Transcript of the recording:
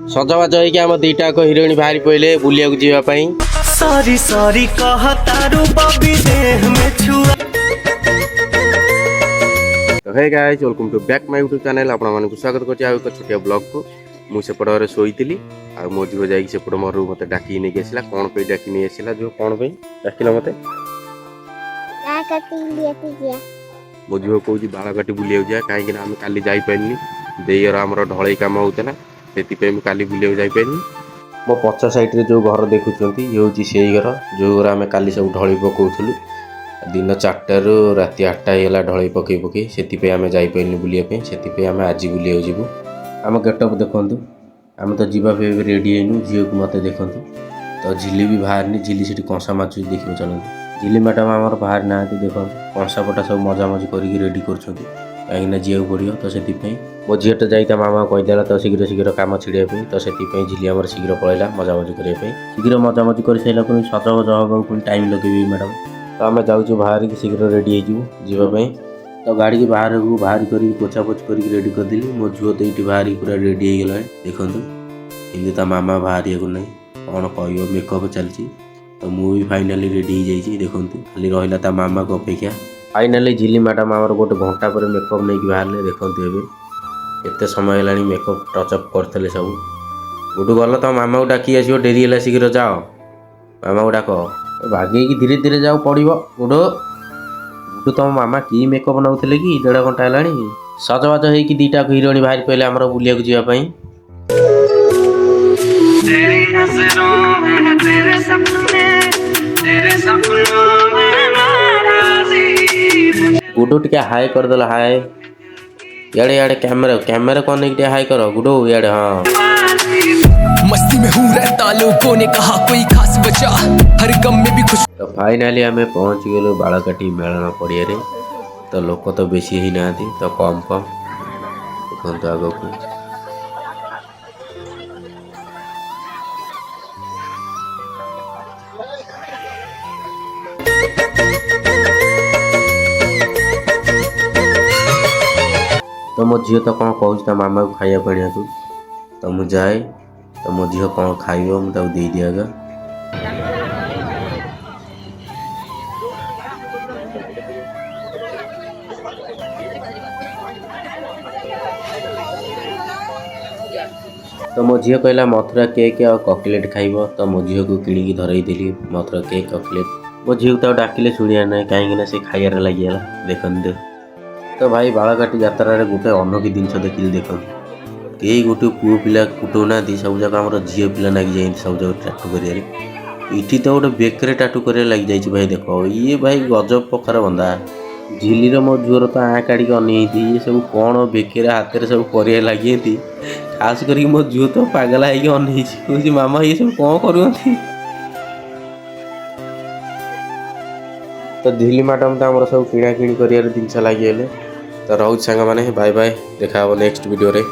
सजबाज होइक आम दीटाक हिरोइन बाहरी पड़े बुलिया जावाई। सॉरी सॉरी कह तारू बबी देह में छुआ। तो hey guys welcome to back my YouTube channel. आपण मानक स्वागत करछि आ एक छोटिया ब्लॉग को। मु सेपटे शोईली आ मो झील जाइक सेपट मोर मत डाकी नहीं आसला। कौन पे डाकी नहीं आसला जो कौन पे डाकिला मते मो झील कहूँ बाल काटी बुलिया जा कहीं आम काली जापारे देर आम ढलई कम होता से काली बुलिया जापारे। मो पछ साइड रे जो घर देखुं ये हूँ से घर जो घर आम काली सब ढलई पकाऊलु। दिन 4टारू राति 8टा होगा ढलई पकई पकई से आम जापारे बुलायापी से आम आज बुलिया जीवु। आम गेटअप देखु आम तो जावाई रेडी होनु झील को मत देखु तो झिली भी बाहरनी झिली से कंसा माछ देखिए चलते झिली मैडम आमर बाहर ना देख कंसा पटा सब मजा मजी करके रेडी कर कहीं जीवाक पड़ो तो से मो झीटा जा मामा कहीदेला तो शीघ्र शीघ्र कम छिड़ापी तो से झिली आमर शीघ्र पलैला मजा मजी करने शीघ्र मजा मजी कर सारा पुणी सजबज हाँ पुणी टाइम लगे मैडम। तो आम जाऊँ बाहर की शीघ्र रेडी होवाई तो गाड़ी की बाहर को बाहर कर पोछा पोछ कर रेडी करदेली। मो झुओ तो ये बाहर पूरा रेडी हो गला देखु कि मामा बाहर को नहीं कौन कह मेकअप चलती तो मुझे फाइनाली रेडी हो जाइए देखु खाली रहा मामा को अपेक्षा। फाइनाली झिली मैडम आमर गोटे घंटा पर मेकअप नहीं बाहर देखते एत समय है मेकअप टचअप करते सब। गुडू गल तो मामा को डाकी आसो डेरी है शीघ्र जाओ मामा को डाक भागे धीरे धीरे जाओ पड़ो गुडू गुडू तुम मामा कि मेकअप नौले कि 1.5 घंटा है सजबाज हो 2टा हिरोइन बाहर पहले आमर बुलिया जावाई। गुडू टे हाय करदेला हाय याड़े याड़े कैमरा कैमरा कौन नहीं हाय करो गुडू याड़े। हाँ मस्ती में हूँ रहता लोगों ने कहा कोई खास बचा हर गम में भी खुश। तो फाइनाली आम पहुँच गलु बालकाटी मेलन पड़िया तो लोक तो बेसी ही ना तो कम कम देखते आग को। तो मो झील तो कौन कहूँ मामा को खाया पड़िया तो मुझे जाए तो मो झील कौन खाइब मुझे दे दियागा। तो मो झील कहला मथुरा केक और ककलेट खाइब तो मो झील को किणी धरईदेली मथुरा केक ककलेट। मो झील तो डाकिले शुणिया ना कहीं से खाइबार लगिगला देखते। तो भाई बालकाटी यात्रा गोटे अनोखी जिनस देखिए देखो कई गोटे पुओ पिला कुटौना सब जगह आम झील पिला लगी जाए सब जगह टाटू कर तो गोटे बेकरे टाटू कर लगी जाए भाई देख ये भाई गजब प्रकार बंदा झिलीर मो झुअर तो आँ काढ़ी अनेई ये सब कौन बेकरे हाथ में सब कर लगी खास कर मो झुओ तो पागला होगी मामा ये सब कौन कर। तो झिली मैडम तो आम सब किणाकिणी कर जिनस लगे तो रोज सांग मैंने बाय बाय देखा नेक्स्ट वीडियो रे।